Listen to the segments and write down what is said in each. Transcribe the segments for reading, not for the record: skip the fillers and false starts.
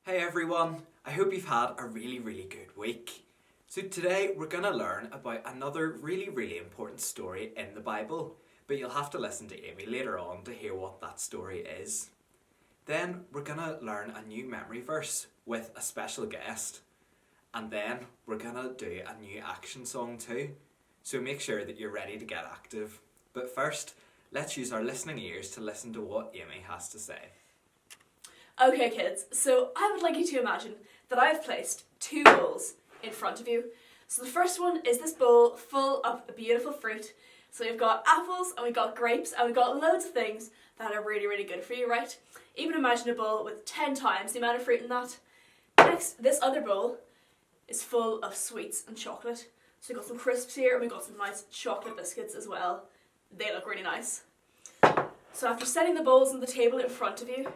Hey everyone, I hope you've had a really good week. So today we're going to learn about another really important story in the Bible, but you'll have to listen to Amy later on to hear what that story is. Then we're going to learn a new memory verse with a special guest, and then we're going to do a new action song too, so make sure that you're ready to get active. But first, let's use our listening ears to listen to what Amy has to say. Okay kids, so I would like you to imagine that I have placed two bowls in front of you. So the first one is this bowl full of beautiful fruit. So we've got apples and we've got grapes and we've got loads of things that are really good for you, right? Even imagine a bowl with 10 times the amount of fruit in that. Next, this other bowl is full of sweets and chocolate. So we've got some crisps here and we've got some nice chocolate biscuits as well. They look really nice. So after setting the bowls on the table in front of you,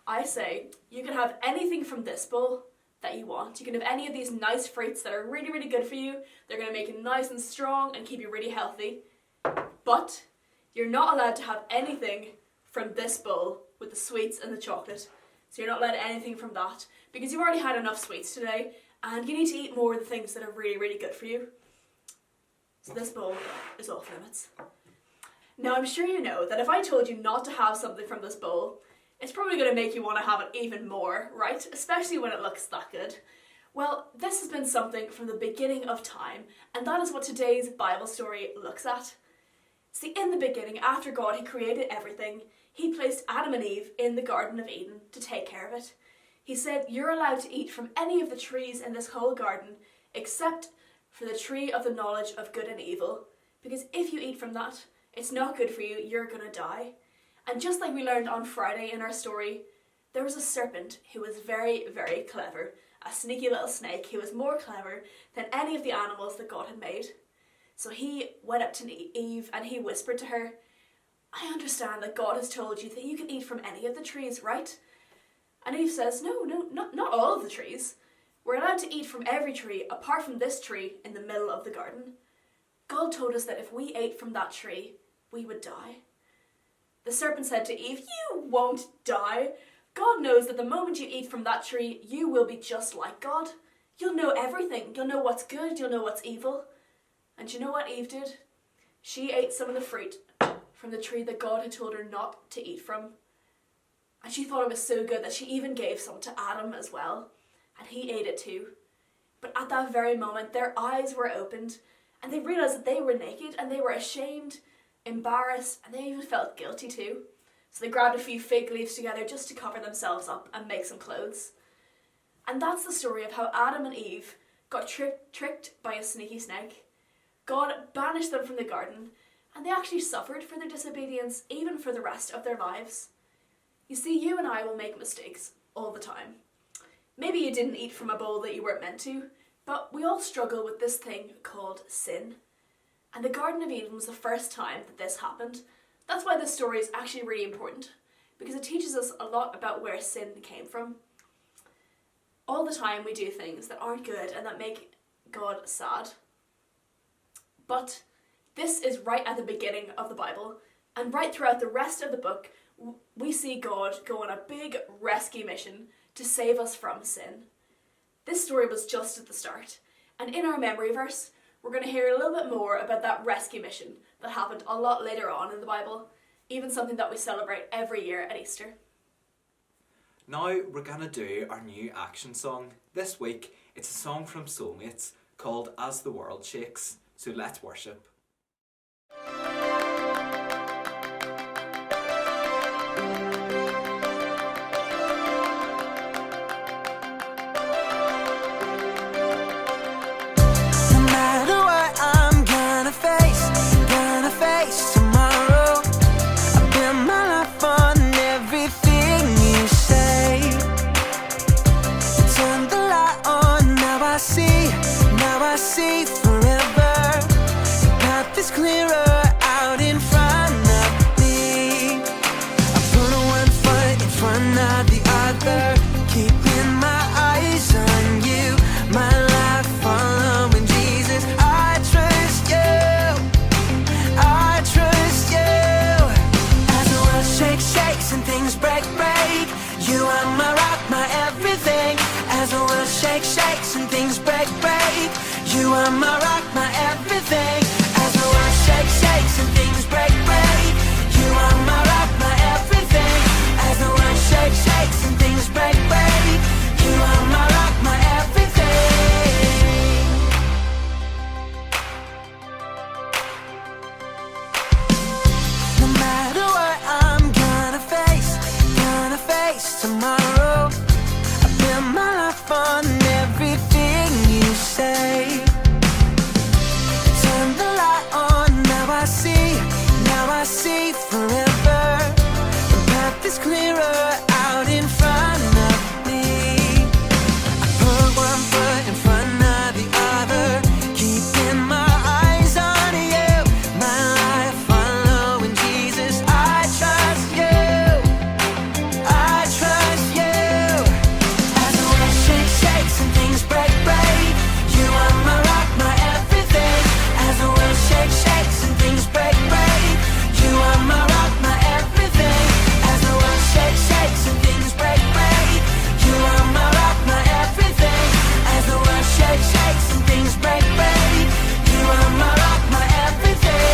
I say you can have anything from this bowl that you want. You can have any of these nice fruits that are really good for you. They're going to make you nice and strong and keep you really healthy. But you're not allowed to have anything from this bowl with the sweets and the chocolate. So you're not allowed anything from that because you've already had enough sweets today and you need to eat more of the things that are really good for you. So this bowl is off limits. Now I'm sure you know that if I told you not to have something from this bowl, it's probably going to make you want to have it even more, right? Especially when it looks that good. Well, this has been something from the beginning of time, and that is what today's Bible story looks at. See, in the beginning, after God had created everything, he placed Adam and Eve in the Garden of Eden to take care of it. He said, you're allowed to eat from any of the trees in this whole garden, except for the tree of the knowledge of good and evil, because if you eat from that, it's not good for you, you're going to die. And just like we learned on Friday in our story, there was a serpent who was very clever, a sneaky little snake who was more clever than any of the animals that God had made. So he went up to Eve and he whispered to her, I understand that God has told you that you can eat from any of the trees, right? And Eve says, no, not all of the trees. We're allowed to eat from every tree apart from this tree in the middle of the garden. God told us that if we ate from that tree, we would die. The serpent said to Eve, you won't die. God knows that the moment you eat from that tree, you will be just like God. You'll know everything. You'll know what's good. You'll know what's evil. And you know what Eve did? She ate some of the fruit from the tree that God had told her not to eat from. And she thought it was so good that she even gave some to Adam as well. And he ate it too. But at that very moment, their eyes were opened and they realized that they were naked and they were ashamed, embarrassed, and they even felt guilty too. So they grabbed a few fig leaves together just to cover themselves up and make some clothes. And that's the story of how Adam and Eve got tricked by a sneaky snake. God banished them from the garden, and they actually suffered for their disobedience even for the rest of their lives. You see, you and I will make mistakes all the time. Maybe you didn't eat from a bowl that you weren't meant to, but we all struggle with this thing called sin. And the Garden of Eden was the first time that this happened. That's why this story is actually really important, because it teaches us a lot about where sin came from. All the time we do things that aren't good and that make God sad. But this is right at the beginning of the Bible, and right throughout the rest of the book, we see God go on a big rescue mission to save us from sin. This story was just at the start, and in our memory verse, we're going to hear a little bit more about that rescue mission that happened a lot later on in the Bible, even something that we celebrate every year at Easter. Now we're going to do our new action song. This week, it's a song from Soulmates called As the World Shakes, so let's worship. See forever. are my rock, my everything. As the world shakes, shakes and things break, break. You are my rock, my everything. As the world shakes, shakes and things break, break. You are my rock, my everything. No matter what I'm gonna face tomorrow. I build my life on everything you say. Turn the light on, now I see forever. The path is clearer out in front of me. I put one foot in front of the other, keeping my eyes on you. My life following Jesus, I trust you. I trust you. As the world shakes, shakes and things break, break. You are my rock, my everything. As the world shakes, shakes and things break, break. You are my rock, my everything. As the world shakes, shakes and things break, break. You are my rock, my everything. As the world shakes, shakes and things break, break. You are my rock, my everything.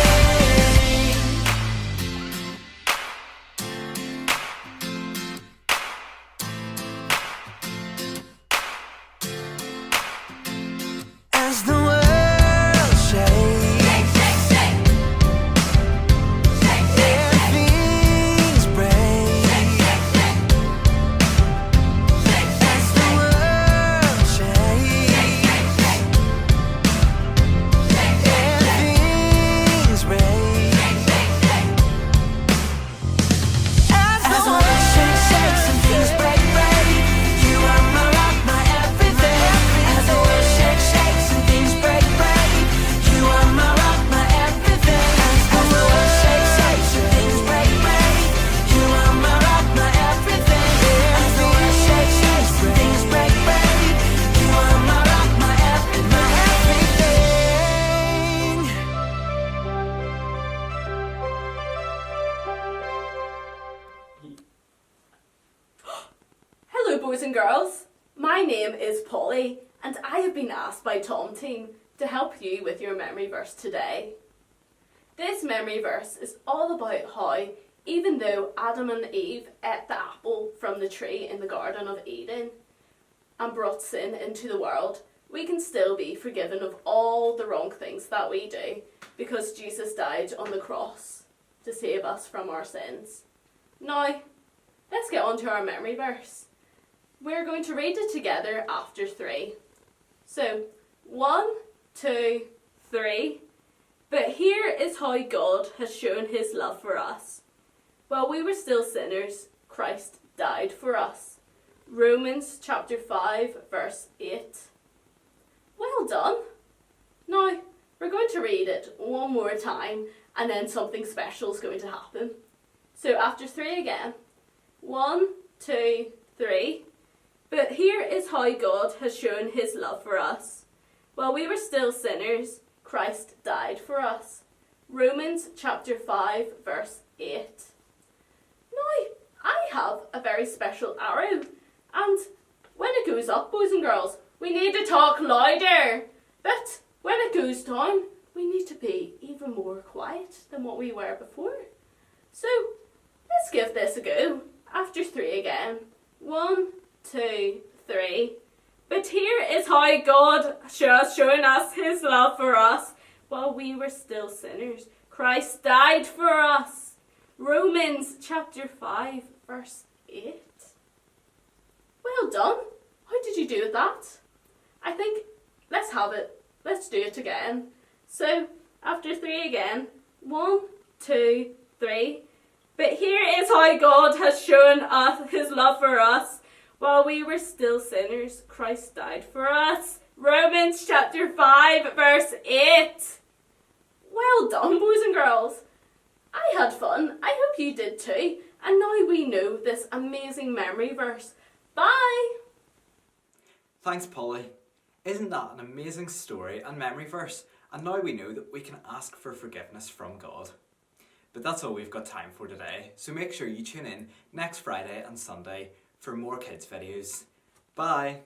As the world shakes, and things break. As the world shakes, and things break. As the world shakes, shakes and things break, break. You are my rock, my everything. As the world shakes, shakes and things break, break. You are my rock, my everything. As the world shakes, shakes and things break, break. You are my rock, my everything. As the world shakes, shakes and things break, break. You are my rock, my everything. Hello, boys and girls. My name is Polly, and I have been asked by Tom Team to help you with your memory verse today. This memory verse is all about how, even though Adam and Eve ate the apple from the tree in the Garden of Eden and brought sin into the world, we can still be forgiven of all the wrong things that we do because Jesus died on the cross to save us from our sins. Now, let's get on to our memory verse. We're going to read it together after 3. So, 1, 2, 3. But here is how God has shown his love for us. While we were still sinners, Christ died for us. Romans chapter 5 verse 8. Well done. Now, we're going to read it one more time and then something special is going to happen. So after 3 again. 1, 2, 3. But here is how God has shown his love for us. While we were still sinners, Christ died for us. Romans chapter 5 verse 8. Now, I have a very special arrow, and when it goes up, boys and girls, we need to talk louder. But when it goes down, we need to be even more quiet than what we were before. So, let's give this a go. After 3 again. 1, 2, 3. But here is how God has shown us his love for us. While we were still sinners, Christ died for us. Romans chapter 5 verse 8. Well done. How did you do that? I think let's have it. Let's do it again. So after 3 again. 1, 2, 3. But here is how God has shown us his love for us. While we were still sinners, Christ died for us. Romans chapter 5 verse 8. Well done, boys and girls. I had fun. I hope you did too. And now we know this amazing memory verse. Bye! Thanks, Polly. Isn't that an amazing story and memory verse? And now we know that we can ask for forgiveness from God. But that's all we've got time for today, so make sure you tune in next Friday and Sunday for more kids videos. Bye!